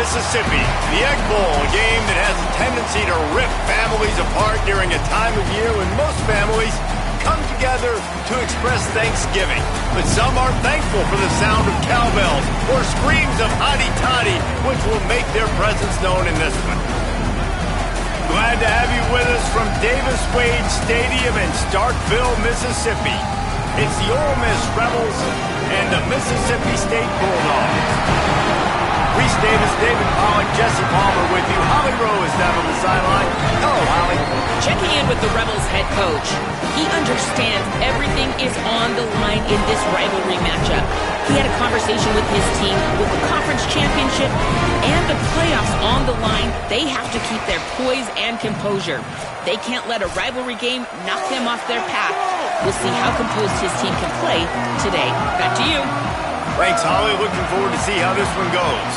Mississippi. The Egg Bowl, a game that has a tendency to rip families apart during a time of year when most families come together to express Thanksgiving. But some are thankful for the sound of cowbells or screams of hotty toddy, which will make their presence known in this one. Glad to have you with us from Davis Wade Stadium in Starkville, Mississippi. It's the Ole Miss Rebels and the Mississippi State Bulldogs. Reese Davis, David Pollack, Jesse Palmer with you. Holly Rowe is down on the sideline. Hello, Holly. Checking in with the Rebels head coach. He understands everything is on the line in this rivalry matchup. He had a conversation with his team with the conference championship and the playoffs on the line. They have to keep their poise and composure. They can't let a rivalry game knock them off their path. We'll see how composed his team can play today. Back to you. Thanks, Holly. Looking forward to see how this one goes.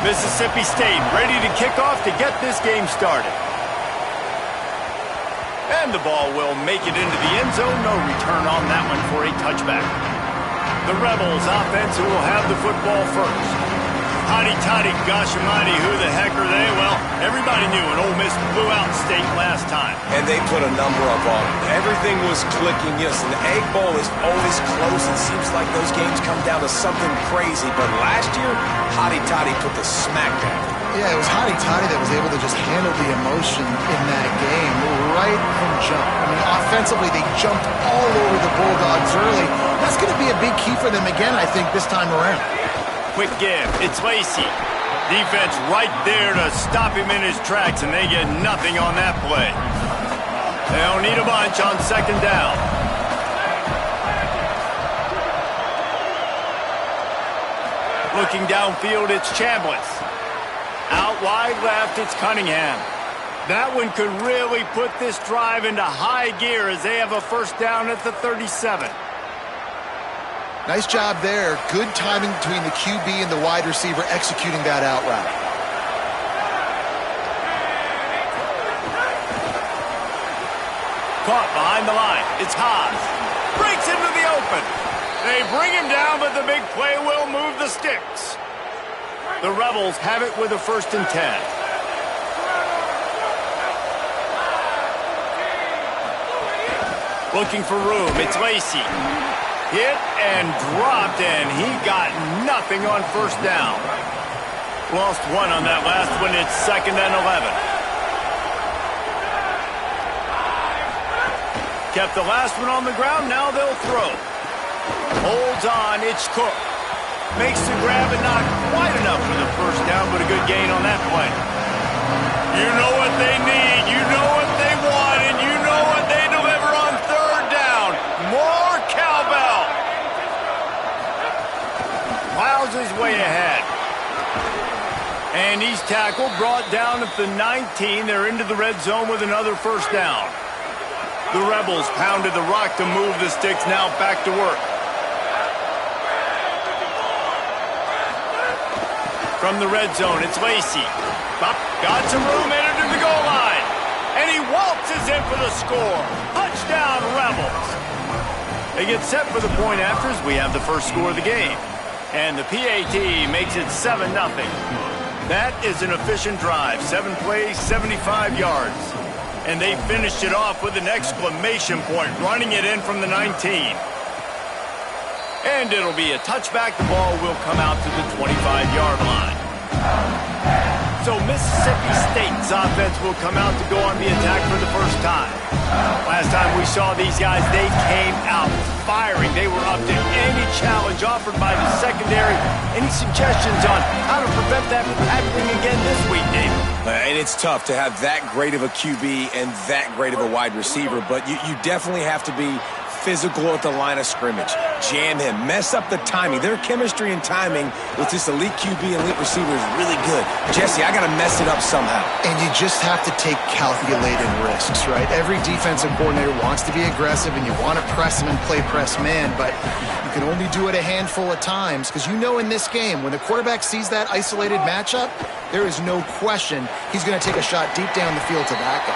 Mississippi State ready to kick off to get this game started. And the ball will make it into the end zone. No return on that one for a touchback. The Rebels offense who will have the football first. Hotty toddy, gosh almighty, who the heck are they? Well, everybody knew an Ole Miss blew out State last time. And they put a number up on it. Everything was clicking. Yes, and the Egg Bowl is always close. It seems like those games come down to something crazy. But last year, Hotty toddy put the smack down. Yeah, it was Hotty toddy that was able to just handle the emotion in that game right from jump. I mean, offensively, they jumped all over the Bulldogs early. That's going to be a big key for them again, I think, this time around. Quick give. It's Lacey. Defense right there to stop him in his tracks, and they get nothing on that play. They don't need a bunch on second down. Looking downfield, it's Chambliss. Out wide left, it's Cunningham. That one could really put this drive into high gear as they have a first down at the 37. Nice job there. Good timing between the QB and the wide receiver executing that out route. Caught behind the line. It's Haas. Breaks into the open. They bring him down, but the big play will move the sticks. The Rebels have it with a 1st and 10. Looking for room. It's Lacey. Hit and dropped, and he got nothing on first down. Lost one on that last one. It's 2nd and 11. Kept the last one on the ground. Now they'll throw. Holds on. It's Cook. Makes the grab and not quite enough for the first down, but a good gain on that play. You know what they need. You know what they want, and you know what they deliver on 3rd down. More cowbell. Miles is way ahead. And he's tackled, brought down at the 19. They're into the red zone with another first down. The Rebels pounded the rock to move the sticks, now back to work. From the red zone, it's Lacey. Got some room, entered to the goal line. And he waltzes in for the score. Touchdown, Rebels. They get set for the point afters. We have the first score of the game. And the PAT makes it 7-0. That is an efficient drive. 7 plays, 75 yards. And they finished it off with an exclamation point, running it in from the 19. And it'll be a touchback. The ball will come out to the 25-yard line. So Mississippi State's offense will come out to go on the attack for the first time. Last time we saw these guys, they came out firing. They were up to any challenge offered by the secondary. Any suggestions on how to prevent that from happening again this week, Dave? And it's tough to have that great of a QB and that great of a wide receiver, but you definitely have to be physical at the line of scrimmage. Jam him. Mess up the timing. Their chemistry and timing with this elite QB and elite receiver is really good. Jesse, I got to mess it up somehow. And you just have to take calculated risks, right? Every defensive coordinator wants to be aggressive, and you want to press him and play press man, but you can only do it a handful of times because you know in this game, when the quarterback sees that isolated matchup, there is no question he's going to take a shot deep down the field to that guy.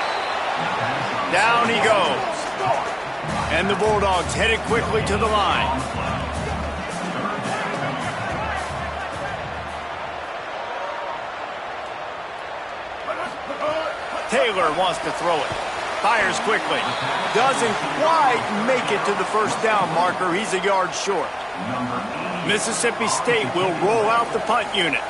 Down he goes. And the Bulldogs headed quickly to the line. Taylor wants to throw it. Fires quickly. Doesn't quite make it to the first down marker. He's a yard short. Mississippi State will roll out the punt unit.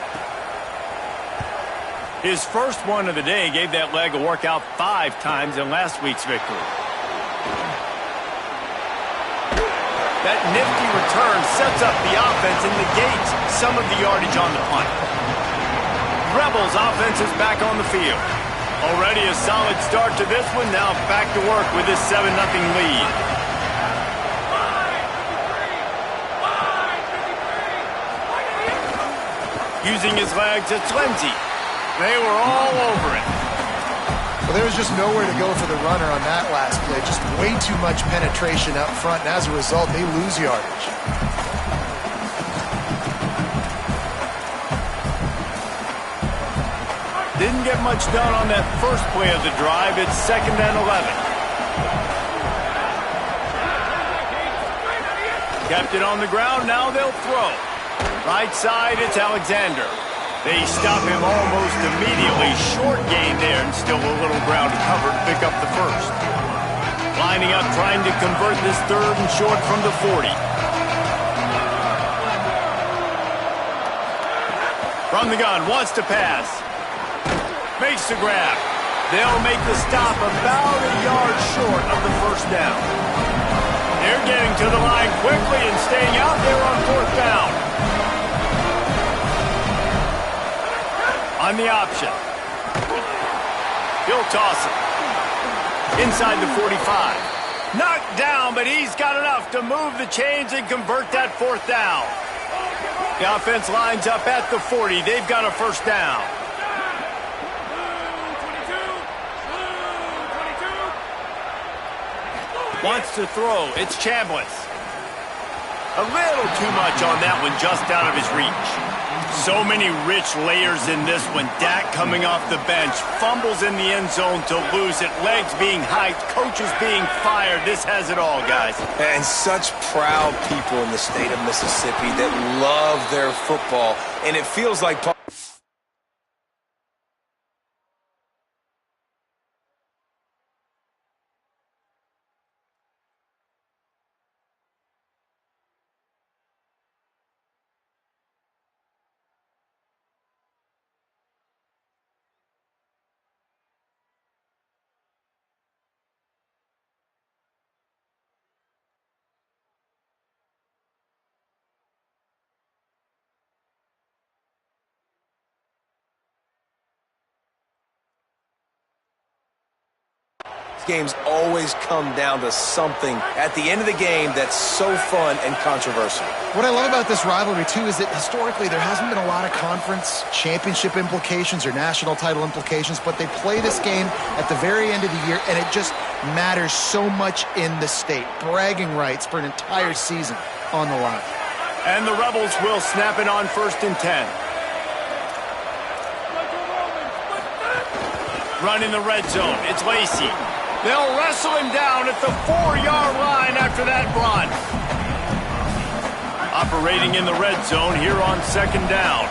His first one of the day gave that leg a workout 5 times in last week's victory. That nifty return sets up the offense and negates some of the yardage on the punt. Rebels offense is back on the field. Already a solid start to this one. Now back to work with this 7-0 lead. Using his legs, it's Lindsey. They were all over it. Well, there was just nowhere to go for the runner on that last play. Just way too much penetration up front, and as a result, they lose yardage. Didn't get much done on that first play of the drive. It's 2nd and 11. Kept it on the ground. Now they'll throw. Right side, it's Alexander. They stop him almost immediately. Short gain there and still a little ground to cover to pick up the first. Lining up, trying to convert this 3rd and short from the 40. From the gun, wants to pass. Makes the grab. They'll make the stop about a yard short of the first down. They're getting to the line quickly and staying out there on 4th down. On the option. He'll toss it. Inside the 45. Knocked down, but he's got enough to move the chains and convert that 4th down. The offense lines up at the 40. They've got a first down. Wants to throw. It's Chambliss. A little too much on that one, just out of his reach. So many rich layers in this one. Dak coming off the bench. Fumbles in the end zone to lose it. Legs being hyped. Coaches being fired. This has it all, guys. And such proud people in the state of Mississippi that love their football. And it feels like... games always come down to something at the end of the game that's so fun and controversial. What I love about this rivalry, too, is that historically there hasn't been a lot of conference championship implications or national title implications, but they play this game at the very end of the year, and it just matters so much in the state. Bragging rights for an entire season on the line. And the Rebels will snap it on 1st and 10. Run in the red zone. It's Lacey. They'll wrestle him down at the 4-yard line after that run. Operating in the red zone here on 2nd down.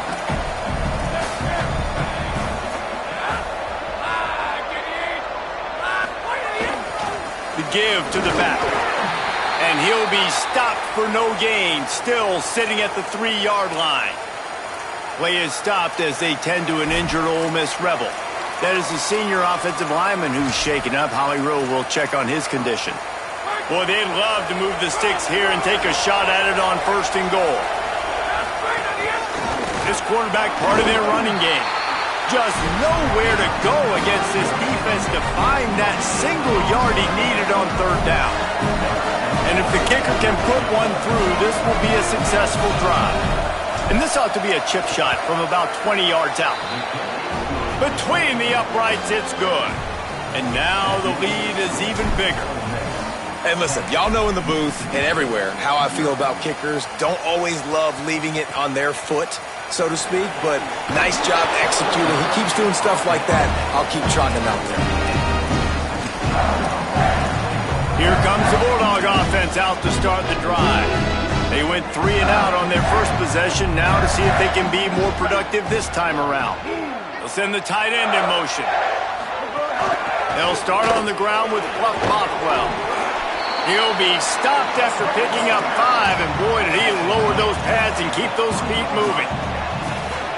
The give to the back. And he'll be stopped for no gain, still sitting at the 3-yard line. Play is stopped as they tend to an injured Ole Miss Rebel. That is the senior offensive lineman who's shaken up. Holly Rowe will check on his condition. Boy, they'd love to move the sticks here and take a shot at it on 1st and goal. This quarterback part of their running game. Just nowhere to go against this defense to find that single yard he needed on 3rd down. And if the kicker can put one through, this will be a successful drive. And this ought to be a chip shot from about 20 yards out. Between the uprights, it's good. And now the lead is even bigger. And listen, y'all know in the booth and everywhere how I feel about kickers. Don't always love leaving it on their foot, so to speak, but nice job executing. He keeps doing stuff like that. I'll keep trotting him out there. Here comes the Bulldog offense out to start the drive. They went 3 and out on their first possession. Now to see if they can be more productive this time around. They'll send the tight end in motion. They'll start on the ground with Buck Bothwell. He'll be stopped after picking up 5, and boy, did he lower those pads and keep those feet moving.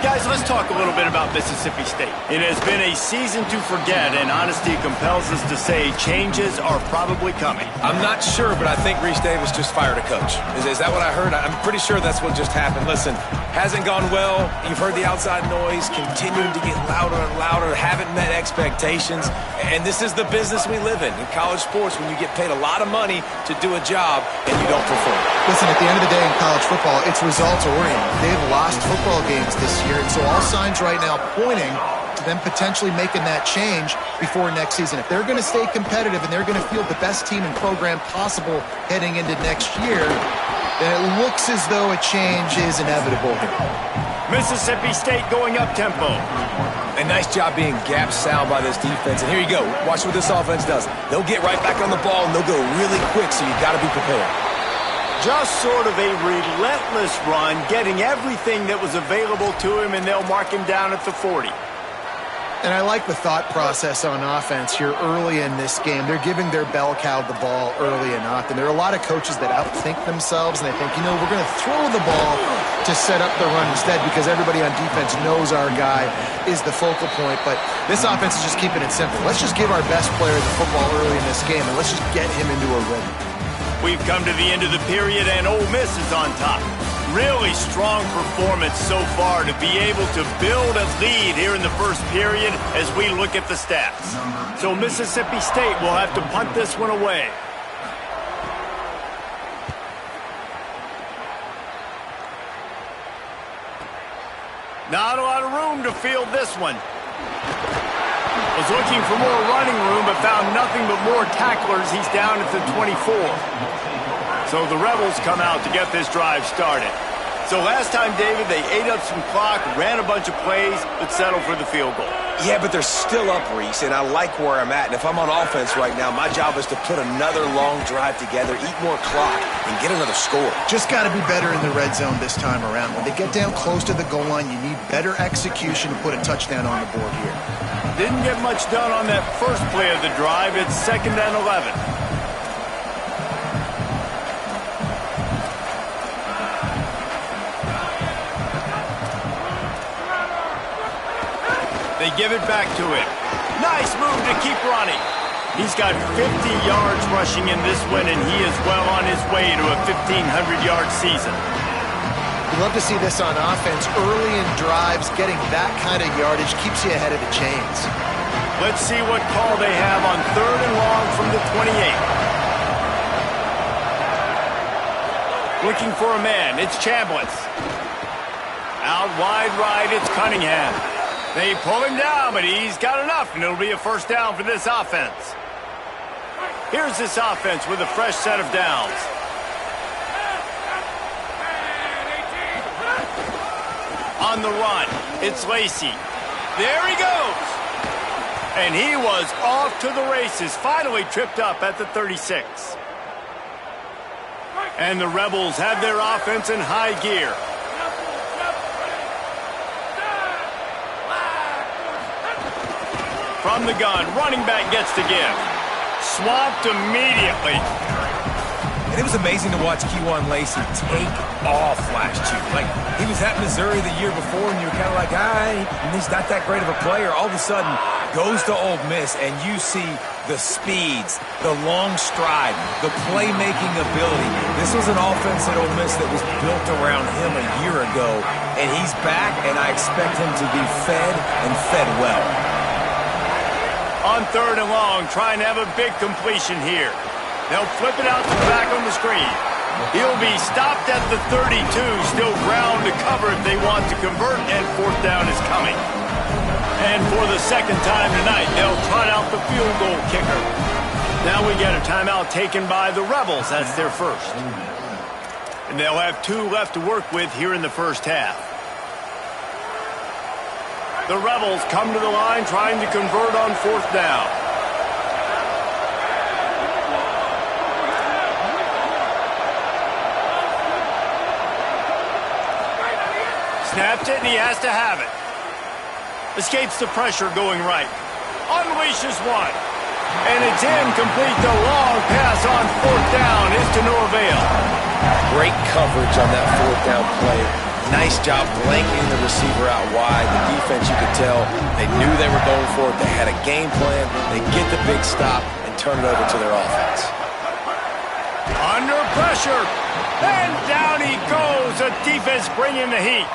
Guys, let's talk a little bit about Mississippi State. It has been a season to forget, and honesty compels us to say changes are probably coming. I'm not sure, but I think Reese Davis just fired a coach. Is that what I heard? I'm pretty sure that's what just happened. Listen, hasn't gone well. You've heard the outside noise, continuing to get louder and louder, haven't met expectations. And this is the business we live in college sports, when you get paid a lot of money to do a job and you don't perform. Listen, at the end of the day in college football, it's results-oriented. They've lost football games this year, and so all signs right now pointing to them potentially making that change before next season. If they're going to stay competitive and they're going to field the best team and program possible heading into next year, then it looks as though a change is inevitable here. Mississippi State going up-tempo. A nice job being gap sound by this defense. And here you go. Watch what this offense does. They'll get right back on the ball, and they'll go really quick, so you've got to be prepared. Just sort of a relentless run, getting everything that was available to him, and they'll mark him down at the 40. And I like the thought process on offense here early in this game. They're giving their bell cow the ball early and often. There are a lot of coaches that outthink themselves, and they think, we're going to throw the ball to set up the run instead because everybody on defense knows our guy is the focal point. But this offense is just keeping it simple. Let's just give our best player the football early in this game, and let's just get him into a rhythm. We've come to the end of the period, and Ole Miss is on top. Really strong performance so far to be able to build a lead here in the first period as we look at the stats. So Mississippi State will have to punt this one away. Not a lot of room to field this one. Was looking for more running room, but found nothing but more tacklers. He's down at the 24. So the Rebels come out to get this drive started. So last time, David, they ate up some clock, ran a bunch of plays, but settled for the field goal. Yeah, but they're still up, Reese, and I like where I'm at. And if I'm on offense right now, my job is to put another long drive together, eat more clock, and get another score. Just got to be better in the red zone this time around. When they get down close to the goal line, you need better execution to put a touchdown on the board here. Didn't get much done on that first play of the drive. It's 2nd and 11. They give it back to him. Nice move to keep running. He's got 50 yards rushing in this one, and he is well on his way to a 1,500-yard season. We love to see this on offense. Early in drives, getting that kind of yardage keeps you ahead of the chains. Let's see what call they have on 3rd and long from the 28. Looking for a man. It's Chambliss. Out wide right, it's Cunningham. They pull him down, but he's got enough, and it'll be a first down for this offense. Here's this offense with a fresh set of downs. On the run, it's Lacey. There he goes. And he was off to the races, finally tripped up at the 36. And the Rebels have their offense in high gear. From the gun, running back gets to give. Swamped immediately. And it was amazing to watch Kejuan Lacey take off last year. Like, he was at Missouri the year before, and you were kind of like, he's not that great of a player. All of a sudden, goes to Ole Miss, and you see the speeds, the long stride, the playmaking ability. This was an offense at Ole Miss that was built around him a year ago, and he's back, and I expect him to be fed and fed well. On 3rd and long, trying to have a big completion here. They'll flip it out to the back on the screen. He'll be stopped at the 32, still ground to cover if they want to convert, and 4th down is coming. And for the second time tonight, they'll trot out the field goal kicker. Now we get a timeout taken by the Rebels. That's their first. And they'll have 2 left to work with here in the first half. The Rebels come to the line trying to convert on 4th down. Snaps it, and he has to have it. Escapes the pressure going right. Unleashes one. And it's incomplete. The long pass on fourth down is to no avail. Great coverage on that fourth down play. Nice job blanketing the receiver out wide. The defense, you could tell, they knew they were going for it. They had a game plan. They get the big stop and turn it over to their offense. Under pressure. And down he goes. The defense bringing the heat.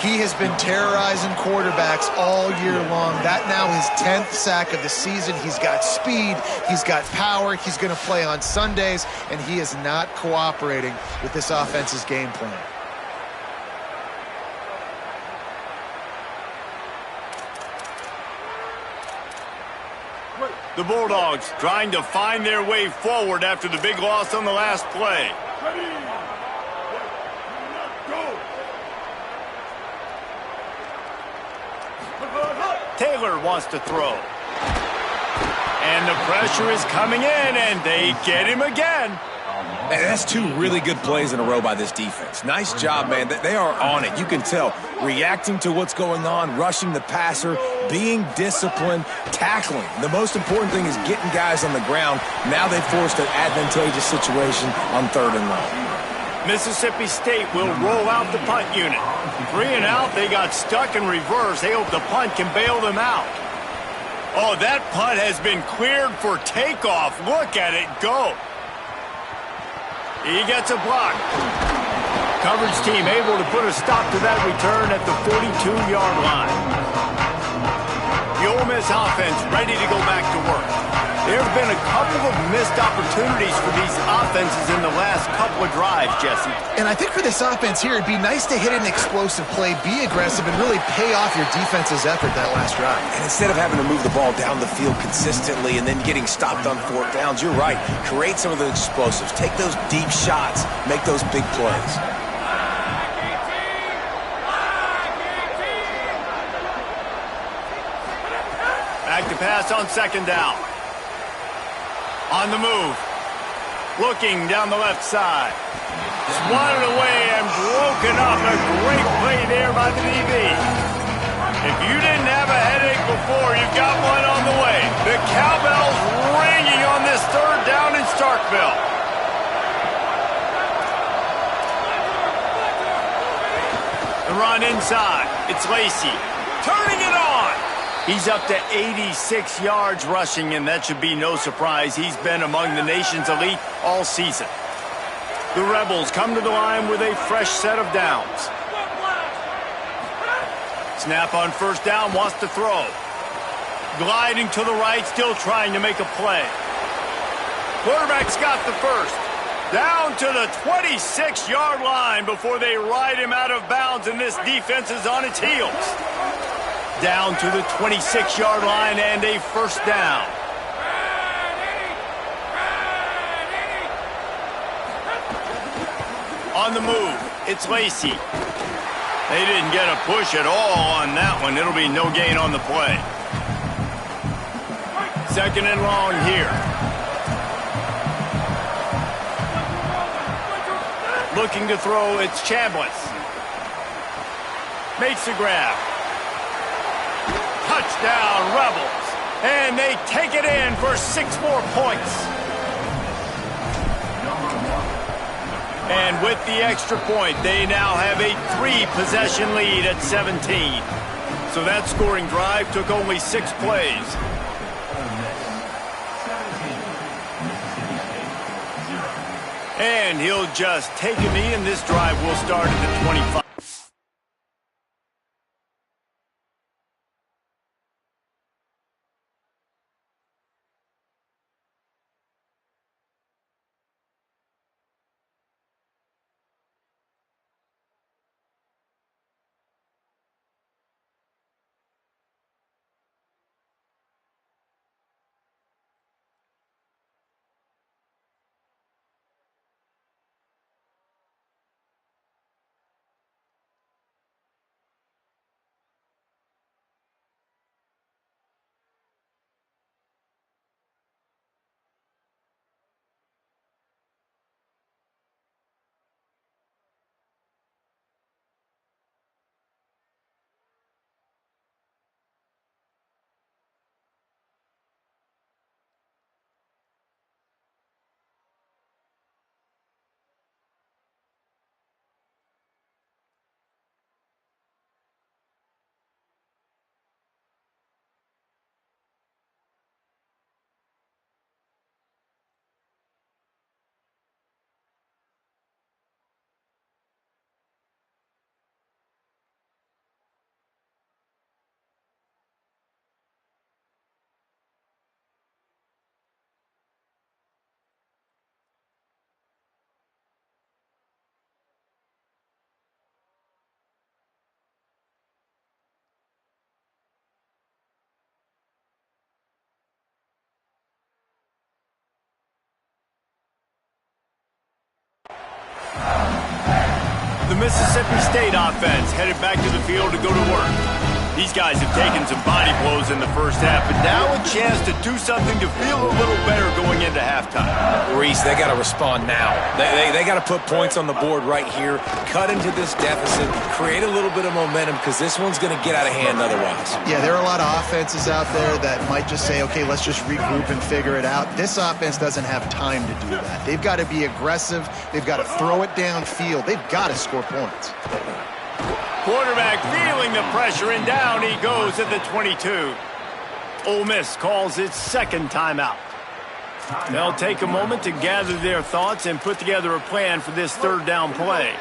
He has been terrorizing quarterbacks all year long. That now his 10th sack of the season. He's got speed. He's got power. He's going to play on Sundays, and he is not cooperating with this offense's game plan. The Bulldogs trying to find their way forward after the big loss on the last play. Taylor wants to throw. And the pressure is coming in, and they get him again. And that's two really good plays in a row by this defense. Nice job, man. They are on it. You can tell. Reacting to what's going on, rushing the passer, being disciplined, tackling. The most important thing is getting guys on the ground. Now they've forced an advantageous situation on 3rd and long. Mississippi State will roll out the punt unit. 3 and out, they got stuck in reverse. They hope the punt can bail them out. Oh, that punt has been cleared for takeoff. Look at it go. He gets a block. Coverage team able to put a stop to that return at the 42-yard line. The Ole Miss offense ready to go back to work. There have been a couple of missed opportunities for these offenses in the last couple of drives, Jesse. And I think for this offense here, it'd be nice to hit an explosive play, be aggressive, and really pay off your defense's effort that last drive. And instead of having to move the ball down the field consistently and then getting stopped on 4th downs, you're right. Create some of those explosives. Take those deep shots. Make those big plays. Back to pass on 2nd down. On the move. Looking down the left side. Swatted away and broken up. A great play there by the DB. If you didn't have a headache before, you've got one on the way. The cowbell's ringing on this 3rd down in Starkville. The run inside. It's Lacey. Turning it on. He's up to 86 yards rushing, and that should be no surprise. He's been among the nation's elite all season. The Rebels come to the line with a fresh set of downs. Snap on 1st down, wants to throw. Gliding to the right, still trying to make a play. Quarterback's got the first. Down to the 26-yard line before they ride him out of bounds, and this defense is on its heels. Down to the 26-yard line and a 1st down. On the move, it's Lacey. They didn't get a push at all on that one. It'll be no gain on the play. 2nd and long here. Looking to throw, it's Chambliss. Makes the grab. Touchdown, Rebels. And they take it in for 6 more points. And with the extra point, they now have a 3-possession lead at 17. So that scoring drive took only 6 plays. And he'll just take a knee, and this drive will start at the 25. the Mississippi State offense headed back to the field to go to work. These guys have taken some body blows in the first half, but now a chance to do something to feel a little better going into halftime. Reese, they got to respond now. They got to put points on the board right here, cut into this deficit, create a little bit of momentum, because this one's going to get out of hand otherwise. Yeah, there are a lot of offenses out there that might just say, okay, let's just regroup and figure it out. This offense doesn't have time to do that. They've got to be aggressive. They've got to throw it downfield. They've got to score points. Quarterback feeling the pressure, and down he goes at the 22. Ole Miss calls its second timeout. They'll take a moment to gather their thoughts and put together a plan for this third down play.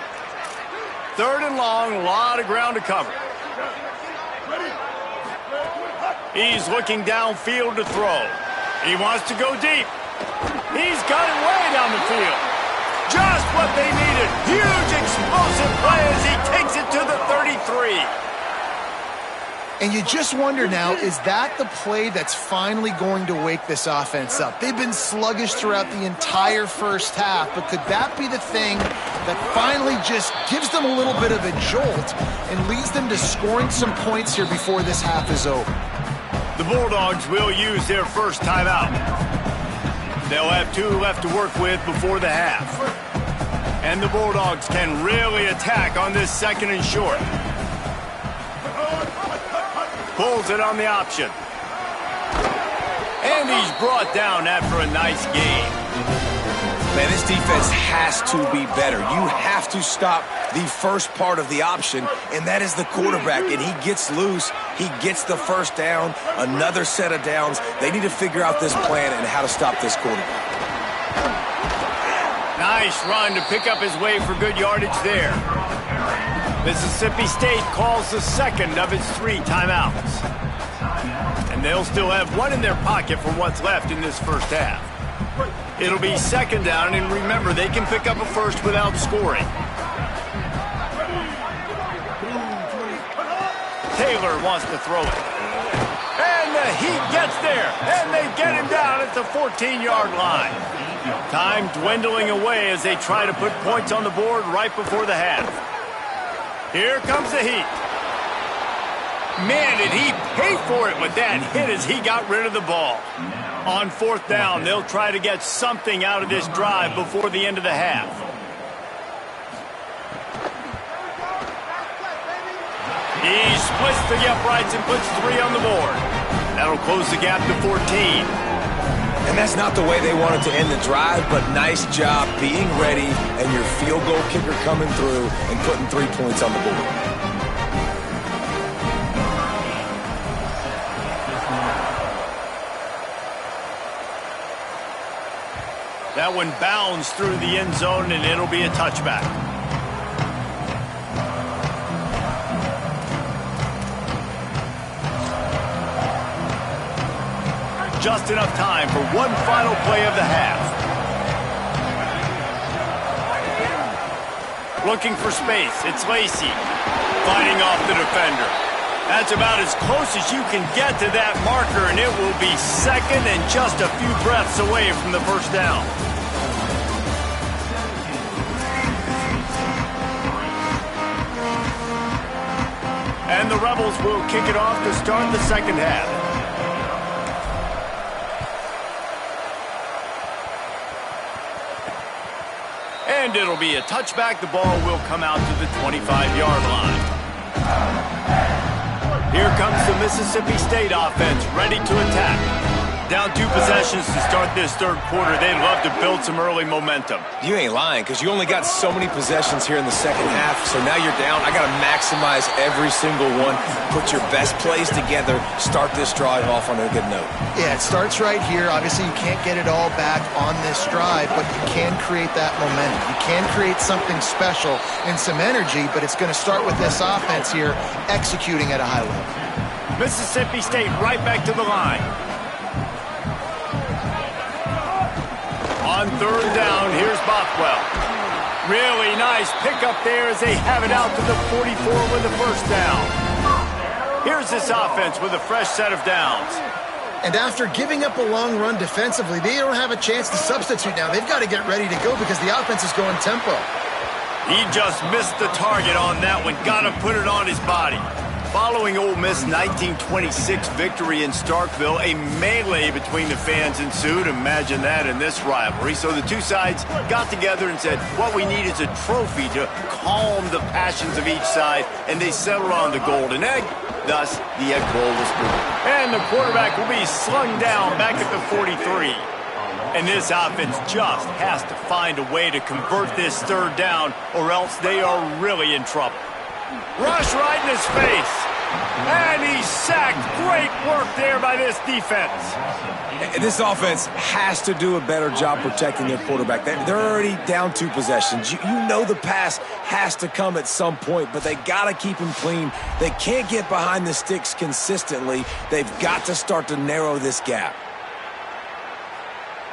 Third and long, a lot of ground to cover. He's looking downfield to throw. He wants to go deep. He's got it way down the field. Just what they needed. Huge explosive play as he takes it to the 33. And you just wonder now, is that the play that's finally going to wake this offense up? They've been sluggish throughout the entire first half, but could that be the thing that finally just gives them a little bit of a jolt and leads them to scoring some points here before this half is over? The Bulldogs will use their first timeout. They'll have 2 left to work with before the half. And the Bulldogs can really attack on this second and short. Pulls it on the option. And he's brought down after a nice game. Man, this defense has to be better. You have to stop the first part of the option, and that is the quarterback. And he gets loose. He gets the first down, another set of downs. They need to figure out this plan and how to stop this quarterback. Nice run to pick up his way for good yardage there. Mississippi State calls the second of its 3 timeouts. And they'll still have 1 in their pocket for what's left in this first half. It'll be second down, and remember, they can pick up a first without scoring. Taylor wants to throw it. And the Heat gets there, and they get him down at the 14-yard line. Time dwindling away as they try to put points on the board right before the half. Here comes the Heat. Man, did he pay for it with that hit as he got rid of the ball. On fourth down, they'll try to get something out of this drive before the end of the half. He splits the uprights and puts 3 on the board. That'll close the gap to 14. And that's not the way they wanted to end the drive, but nice job being ready and your field goal kicker coming through and putting 3 points on the board. That one bounds through the end zone, and it'll be a touchback. Just enough time for one final play of the half. Looking for space, it's Lacey. Fighting off the defender. That's about as close as you can get to that marker, and it will be second and just a few breaths away from the first down. And the Rebels will kick it off to start the second half. And it'll be a touchback. The ball will come out to the 25-yard line. Here comes the Mississippi State offense, ready to attack. Down 2 possessions to start this third quarter. They'd love to build some early momentum. You ain't lying, because you only got so many possessions here in the second half, so now you're down. I got to maximize every single one, put your best plays together, start this drive off on a good note. Yeah, it starts right here. Obviously, you can't get it all back on this drive, but you can create that momentum. You can create something special and some energy, but it's going to start with this offense here executing at a high level. Mississippi State right back to the line. On third down, here's Bothwell. Really nice pickup there as they have it out to the 44 with the first down. Here's this offense with a fresh set of downs. And after giving up a long run defensively, they don't have a chance to substitute now. They've got to get ready to go because the offense is going tempo. He just missed the target on that one. Got to put it on his body. Following Ole Miss' 1926 victory in Starkville, a melee between the fans ensued. Imagine that in this rivalry. So the two sides got together and said, what we need is a trophy to calm the passions of each side, and they settled on the golden egg. Thus, the Egg Bowl was born. And the quarterback will be slung down back at the 43. And this offense just has to find a way to convert this third down, or else they are really in trouble. Rush right in his face. And he's sacked. Great work there by this defense. This offense has to do a better job protecting their quarterback. They're already down 2 possessions. You know the pass has to come at some point, but they got to keep him clean. They can't get behind the sticks consistently. They've got to start to narrow this gap.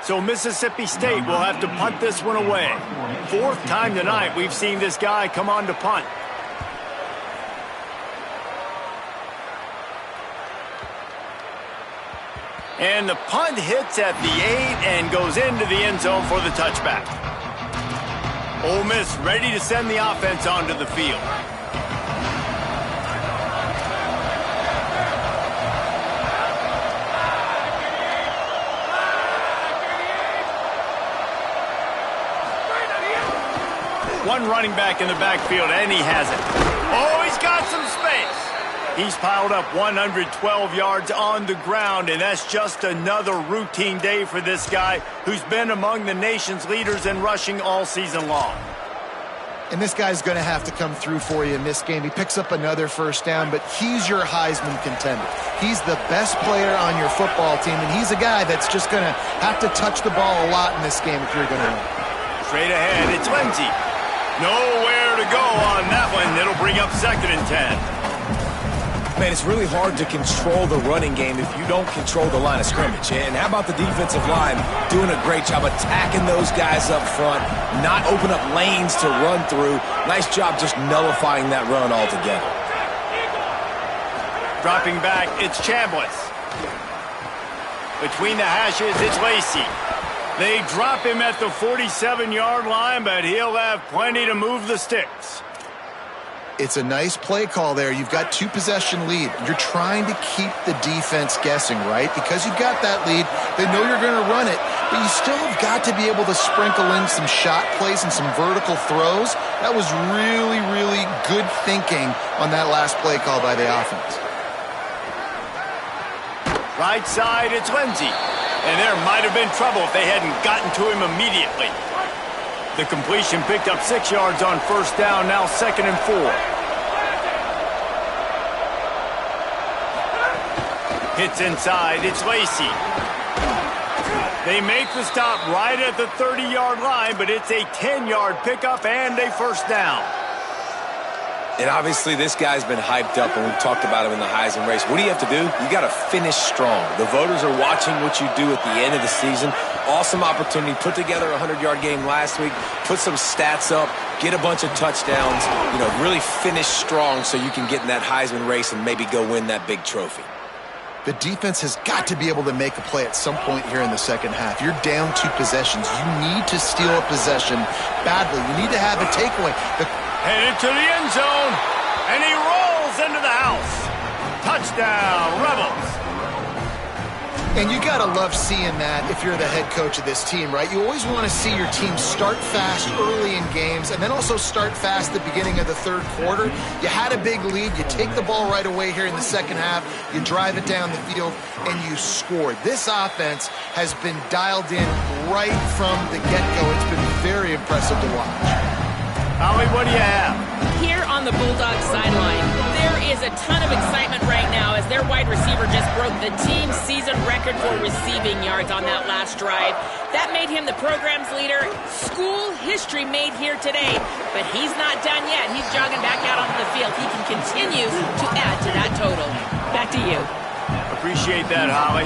So Mississippi State will have to punt this one away. 4th time tonight we've seen this guy come on to punt. And the punt hits at the 8 and goes into the end zone for the touchback. Ole Miss ready to send the offense onto the field. One running back in the backfield, and he has it. Oh, he's got some space. He's piled up 112 yards on the ground, and that's just another routine day for this guy who's been among the nation's leaders in rushing all season long. And this guy's going to have to come through for you in this game. He picks up another first down, but he's your Heisman contender. He's the best player on your football team, and he's a guy that's just going to have to touch the ball a lot in this game if you're going to win. Straight ahead, it's Lindsey. Nowhere to go on that one. It'll bring up 2nd and 10. Man, it's really hard to control the running game if you don't control the line of scrimmage. And how about the defensive line doing a great job attacking those guys up front, not open up lanes to run through. Nice job just nullifying that run altogether. Dropping back, it's Chambliss. Between the hashes, it's Lacey. They drop him at the 47-yard line, but he'll have plenty to move the sticks. It's a nice play call there. You've got 2-possession lead. You're trying to keep the defense guessing, right? Because you've got that lead, they know you're going to run it, but you still have got to be able to sprinkle in some shot plays and some vertical throws. That was really, really good thinking on that last play call by the offense. Right side, it's Lindsey. And there might have been trouble if they hadn't gotten to him immediately. The completion picked up 6 yards on first down, now 2nd and 4. Hits inside, it's Lacey. They make the stop right at the 30-yard line, but it's a 10-yard pickup and a first down. And obviously this guy's been hyped up, and we've talked about him in the Heisman race. What do you have to do? You got to finish strong. The voters are watching what you do at the end of the season. Awesome opportunity. Put together a 100-yard game last week. Put some stats up. Get a bunch of touchdowns. You know, really finish strong so you can get in that Heisman race and maybe go win that big trophy. The defense has got to be able to make a play at some point here in the second half. You're down 2 possessions. You need to steal a possession badly. You need to have a takeaway. Headed to the end zone, and he rolls into the house. Touchdown, Rebels. And you got to love seeing that if you're the head coach of this team, right? You always want to see your team start fast early in games and then also start fast at the beginning of the third quarter. You had a big lead. You take the ball right away here in the second half. You drive it down the field, and you score. This offense has been dialed in right from the get-go. It's been very impressive to watch. Holly, what do you have? Here on the Bulldogs sideline, there is a ton of excitement right now as their wide receiver just broke the team season record for receiving yards on that last drive. That made him the program's leader. School history made here today, but he's not done yet. He's jogging back out onto the field. He can continue to add to that total. Back to you. Appreciate that, Holly.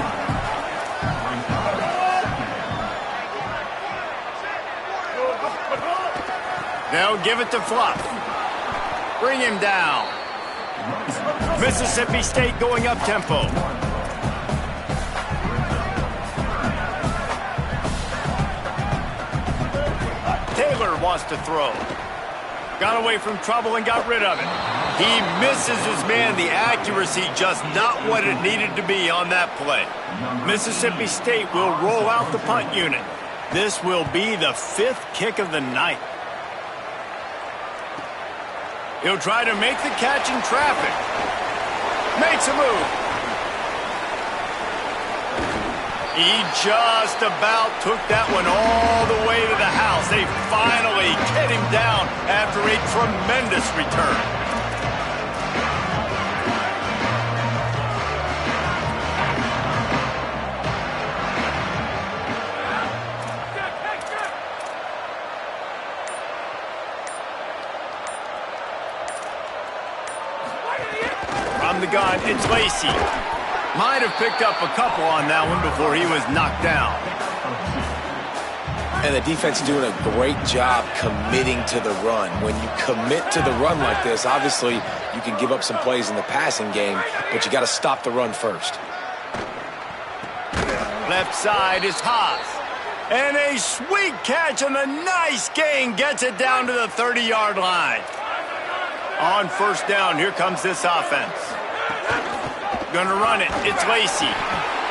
They'll give it to Fluff. Bring him down. Mississippi State going up tempo. Taylor wants to throw. Got away from trouble and got rid of it. He misses his man. The accuracy just not what it needed to be on that play. Mississippi State will roll out the punt unit. This will be the 5th kick of the night. He'll try to make the catch in traffic. Makes a move. He just about took that one all the way to the house. They finally get him down after a tremendous return. From the gun, it's Lacey. Might have picked up a couple on that one before he was knocked down. And the defense doing a great job committing to the run. When you commit to the run like this, obviously you can give up some plays in the passing game, but you got to stop the run first. Left side is Haas. And a sweet catch and a nice gain gets it down to the 30-yard line. On first down, here comes this offense. Gonna run it. It's Lacey.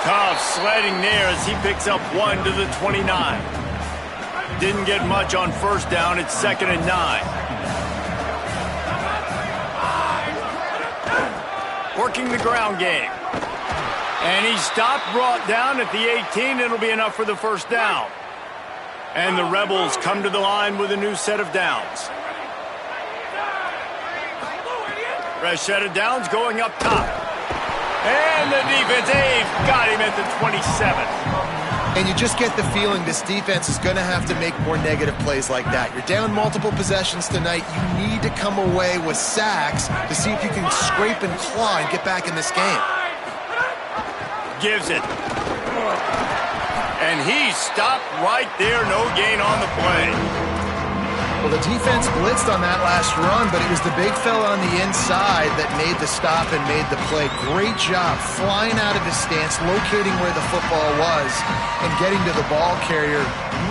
Tough sledding there as he picks up 1 to the 29. Didn't get much on first down. It's 2nd and 9. Working the ground game. And he stopped, brought down at the 18. It'll be enough for the first down. And the Rebels come to the line with a new set of downs. Fresh set of downs going up top. And the defense, they've got him at the 27th. And you just get the feeling this defense is going to have to make more negative plays like that. You're down multiple possessions tonight. You need to come away with sacks to see if you can scrape and claw and get back in this game. Gives it. And he stopped right there. No gain on the play. Well, the defense blitzed on that last run, but it was the big fella on the inside that made the stop and made the play. Great job flying out of his stance, locating where the football was, and getting to the ball carrier.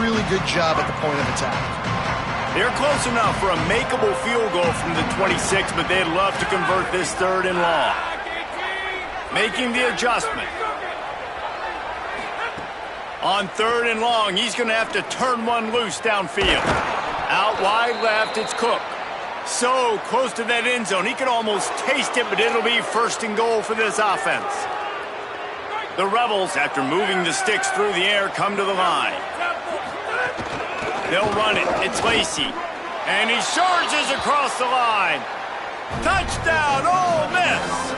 Really good job at the point of attack. They're close enough for a makeable field goal from the 26, but they'd love to convert this 3rd and long. Making the adjustment. On 3rd and long, he's going to have to turn one loose downfield. Out wide left, it's Cook. So close to that end zone. He can almost taste it, but it'll be 1st and goal for this offense. The Rebels, after moving the sticks through the air, come to the line. They'll run it. It's Lacey. And he charges across the line. Touchdown, Ole Miss!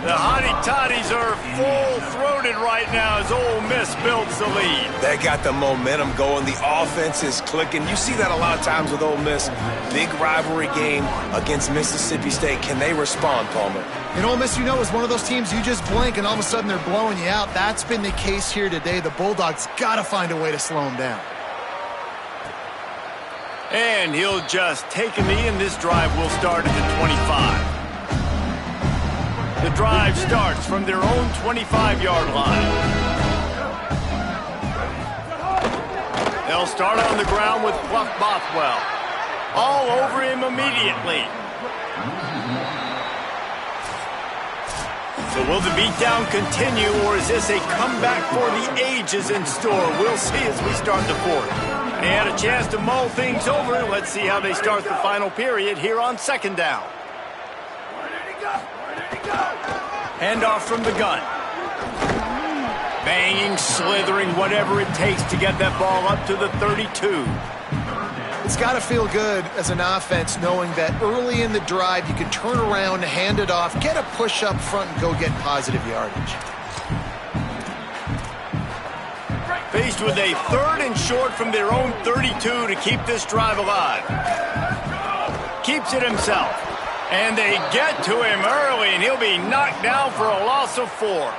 The Hottie-Toddies are full-throated right now as Ole Miss builds the lead. They got the momentum going. The offense is clicking. You see that a lot of times with Ole Miss. Big rivalry game against Mississippi State. Can they respond, Palmer? And Ole Miss, you know, is one of those teams you just blink and all of a sudden they're blowing you out. That's been the case here today. The Bulldogs got to find a way to slow them down. And he'll just take a knee, and this drive will start at the 25. The drive starts from their own 25-yard line. They'll start on the ground with Bluff Bothwell. All over him immediately. So will the beatdown continue, or is this a comeback for the ages in store? We'll see as we start the 4th. They had a chance to mull things over. Let's see how they start the final period here on 2nd down. Handoff from the gun. Banging, slithering, whatever it takes to get that ball up to the 32. It's got to feel good as an offense knowing that early in the drive you can turn around, hand it off, get a push up front, and go get positive yardage. Faced with a 3rd and short from their own 32 to keep this drive alive. Keeps it himself. And they get to him early, and he'll be knocked down for a loss of 4.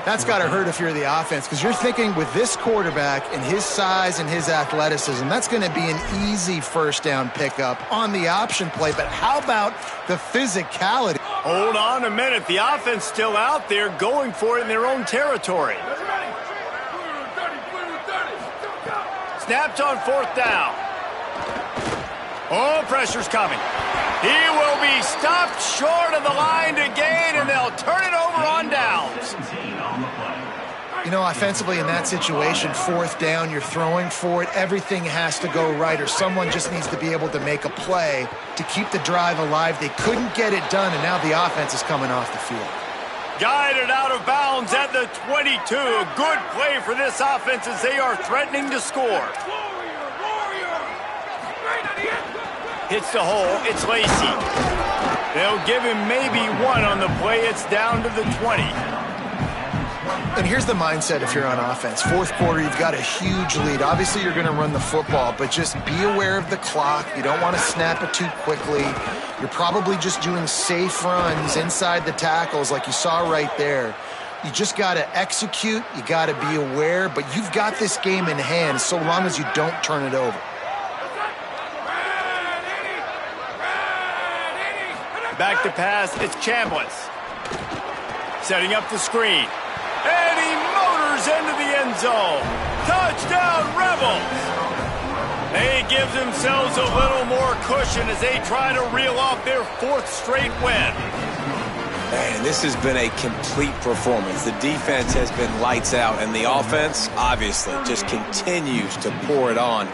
That's got to hurt if you're the offense, because you're thinking with this quarterback and his size and his athleticism, that's going to be an easy 1st down pickup on the option play. But how about the physicality? Hold on a minute. The offense still out there going for it in their own territory. Snapped on 4th down. Oh, pressure's coming. He will be stopped short of the line to gain, and they'll turn it over on downs. You know, offensively in that situation, fourth down, you're throwing for it, everything has to go right, or someone just needs to be able to make a play to keep the drive alive. They couldn't get it done, and now the offense is coming off the field. Guided out of bounds at the 22. A good play for this offense as they are threatening to score. Hits the hole. It's Lacy. They'll give him maybe one on the play. It's down to the 20. And here's the mindset if you're on offense. Fourth quarter, you've got a huge lead. Obviously, you're going to run the football, but just be aware of the clock. You don't want to snap it too quickly. You're probably just doing safe runs inside the tackles like you saw right there. You just got to execute. You got to be aware, but you've got this game in hand so long as you don't turn it over. Back to pass, it's Chambliss. Setting up the screen. And he motors into the end zone. Touchdown, Rebels! They give themselves a little more cushion as they try to reel off their fourth straight win. Man, this has been a complete performance. The defense has been lights out, and the offense, obviously, just continues to pour it on.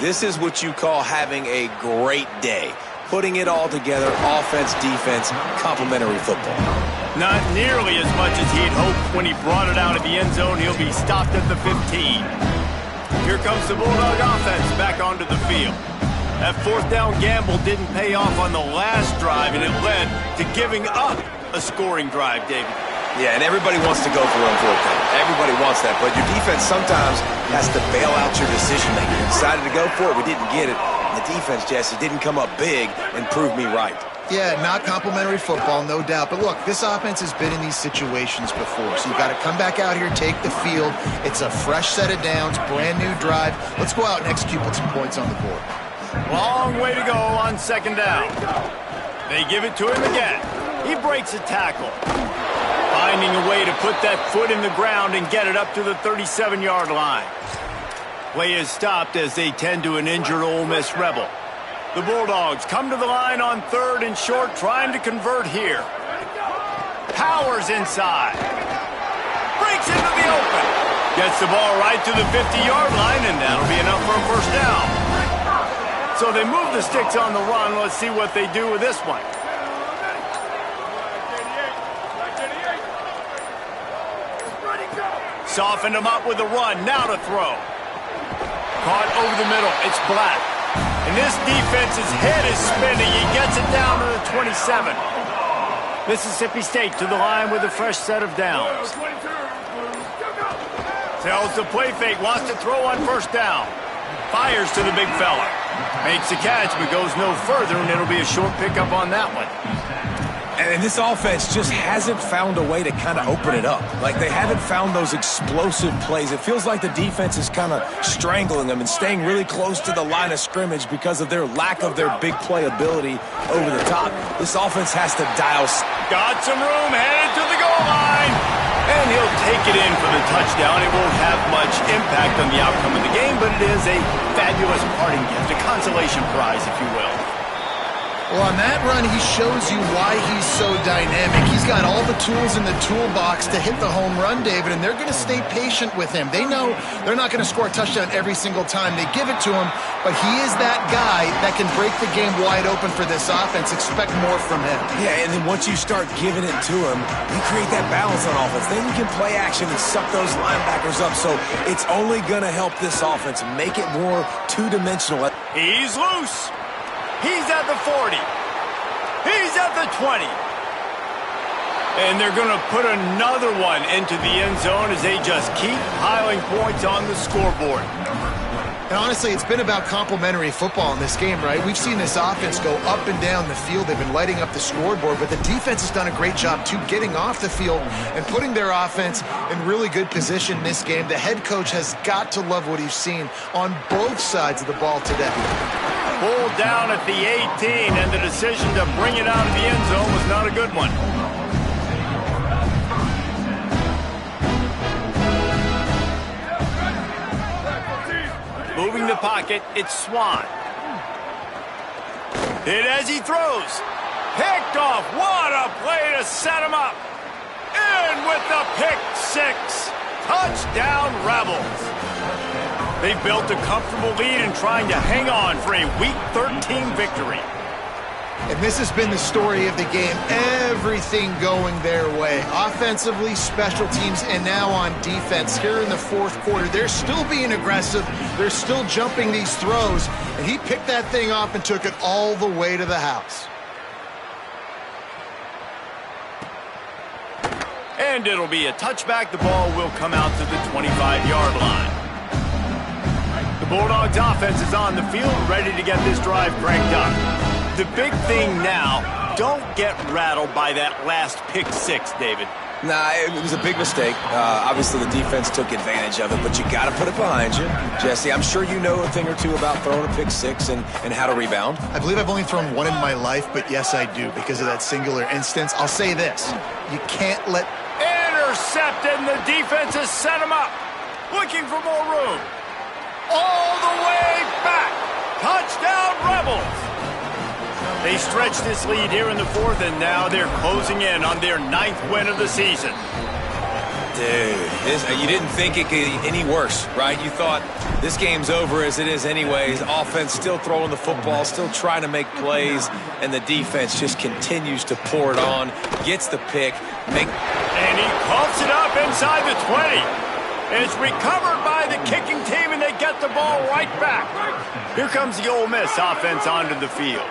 This is what you call having a great day. Putting it all together, offense, defense, complementary football. Not nearly as much as he'd hoped when he brought it out of the end zone. He'll be stopped at the 15. Here comes the Bulldog offense back onto the field. That fourth down gamble didn't pay off on the last drive, and it led to giving up a scoring drive, David. Yeah, and everybody wants to go for it on fourth down. Everybody wants that, but your defense sometimes has to bail out your decision-making. You decided to go for it, we didn't get it. The defense, Jesse, didn't come up big and prove me right. Yeah, not complimentary football, no doubt. But look, this offense has been in these situations before, so you've got to come back out here, take the field. It's a fresh set of downs, brand new drive. Let's go out and execute, put some points on the board. Long way to go on second down. They give it to him again. He breaks a tackle. Finding a way to put that foot in the ground and get it up to the 37-yard line. Play is stopped as they tend to an injured Ole Miss Rebel. The Bulldogs come to the line on third and short, trying to convert here. Powers inside. Breaks into the open. Gets the ball right to the 50-yard line, and that'll be enough for a first down. So they move the sticks on the run. Let's see what they do with this one. Softened him up with a run. Now to throw. Caught over the middle. It's Black. And this defense's head is spinning. He gets it down to the 27. Mississippi State to the line with a fresh set of downs. Tells the play fake. Wants to throw on first down. Fires to the big fella. Makes the catch, but goes no further, and it'll be a short pickup on that one. And this offense just hasn't found a way to kind of open it up. Like, they haven't found those explosive plays. It feels like the defense is kind of strangling them and staying really close to the line of scrimmage because of their lack of their big play ability over the top. This offense has to dial. Got some room, headed to the goal line. And he'll take it in for the touchdown. It won't have much impact on the outcome of the game, but it is a fabulous parting gift, a consolation prize, if you will. Well, on that run, he shows you why he's so dynamic. He's got all the tools in the toolbox to hit the home run, David, and they're going to stay patient with him. They know they're not going to score a touchdown every single time they give it to him, but he is that guy that can break the game wide open for this offense. Expect more from him. Yeah, and then once you start giving it to him, you create that balance on offense. Then you can play action and suck those linebackers up, so it's only going to help this offense make it more two-dimensional. He's loose. He's at the 40. He's at the 20. And they're going to put another one into the end zone as they just keep piling points on the scoreboard. And honestly, it's been about complementary football in this game, right? We've seen this offense go up and down the field. They've been lighting up the scoreboard, but the defense has done a great job, too, getting off the field and putting their offense in really good position in this game. The head coach has got to love what he's seen on both sides of the ball today. Pulled down at the 18, and the decision to bring it out of the end zone was not a good one. Moving the pocket, it's Swan. Hit as he throws. Picked off. What a play to set him up. In with the pick six. Touchdown, Rebels. They built a comfortable lead and trying to hang on for a Week 13 victory. And this has been the story of the game. Everything going their way. Offensively, special teams, and now on defense. Here in the fourth quarter, they're still being aggressive. They're still jumping these throws. And he picked that thing off and took it all the way to the house. And it'll be a touchback. The ball will come out to the 25-yard line. The Bulldogs offense is on the field, ready to get this drive cranked up. The big thing now, don't get rattled by that last pick six, David. Nah, it was a big mistake. Obviously, the defense took advantage of it, but you got to put it behind you. Jesse, I'm sure you know a thing or two about throwing a pick six and how to rebound. I believe I've only thrown one in my life, but yes, I do, because of that singular instance. I'll say this. You can't let... Intercepted, and the defense has set him up. Looking for more room. All the way back. Touchdown, Rebels. They stretched this lead here in the fourth, and now they're closing in on their 9th win of the season. Dude, you didn't think it could get any worse, right? You thought this game's over as it is anyways. Offense still throwing the football, still trying to make plays, and the defense just continues to pour it on, gets the pick. And he pumps it up inside the 20. It's recovered by the kicking team, and they get the ball right back. Here comes the Ole Miss offense onto the field.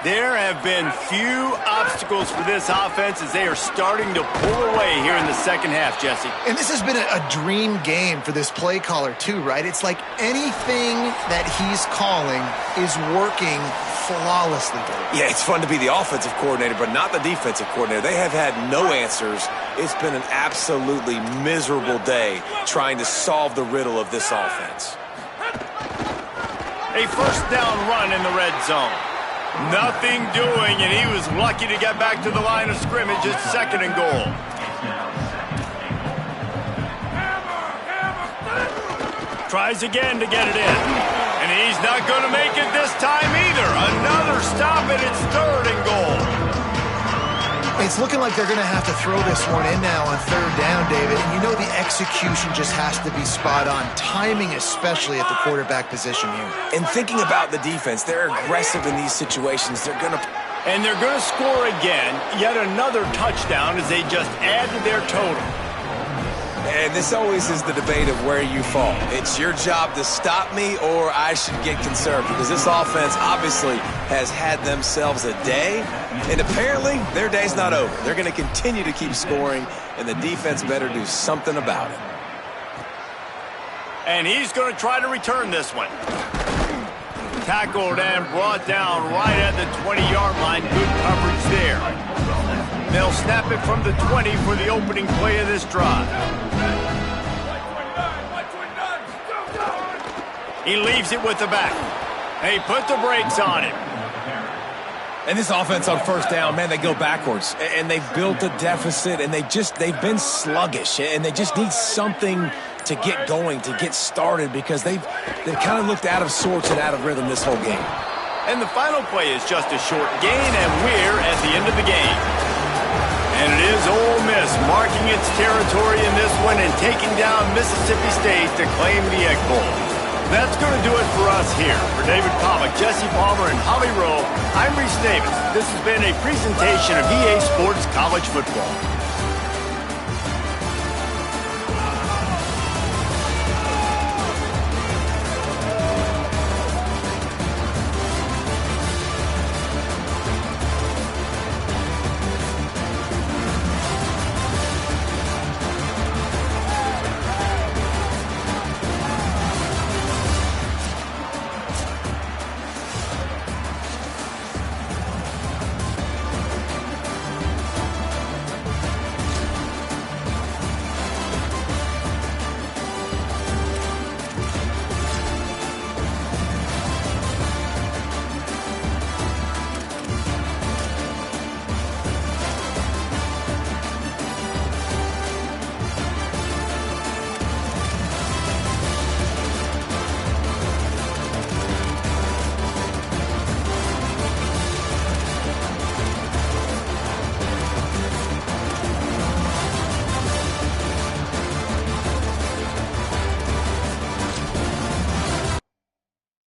There have been few obstacles for this offense as they are starting to pull away here in the second half, Jesse. And this has been a dream game for this play caller too, right? It's like anything that he's calling is working flawlessly. Yeah, it's fun to be the offensive coordinator, but not the defensive coordinator. They have had no answers. It's been an absolutely miserable day trying to solve the riddle of this offense. A first down run in the red zone. Nothing doing, and he was lucky to get back to the line of scrimmage. It's second and goal. Tries again to get it in. And he's not going to make it this time either. Another stop, and it's third and goal. It's looking like they're going to have to throw this one in now on third down, David. And you know the execution just has to be spot on. Timing especially at the quarterback position here. And thinking about the defense, they're aggressive in these situations. They're going to... And they're going to score again. Yet another touchdown as they just add to their total. And this always is the debate of where you fall. It's your job to stop me or I should get conservative because this offense obviously has had themselves a day, and apparently their day's not over. They're going to continue to keep scoring, and the defense better do something about it. And he's going to try to return this one. Tackled and brought down right at the 20-yard line. Good coverage there. They'll snap it from the 20 for the opening play of this drive. He leaves it with the back. And he put the brakes on him. And this offense on first down, man, they go backwards. And they've built a deficit, and they've been sluggish. And they just need something to get going, to get started, because they've kind of looked out of sorts and out of rhythm this whole game. And the final play is just a short gain, and we're at the end of the game. And it is Ole Miss marking its territory in this one and taking down Mississippi State to claim the Egg Bowl. That's going to do it for us here. For David Pollack, Jesse Palmer, and Holly Rowe, I'm Reese Davis. This has been a presentation of EA Sports College Football.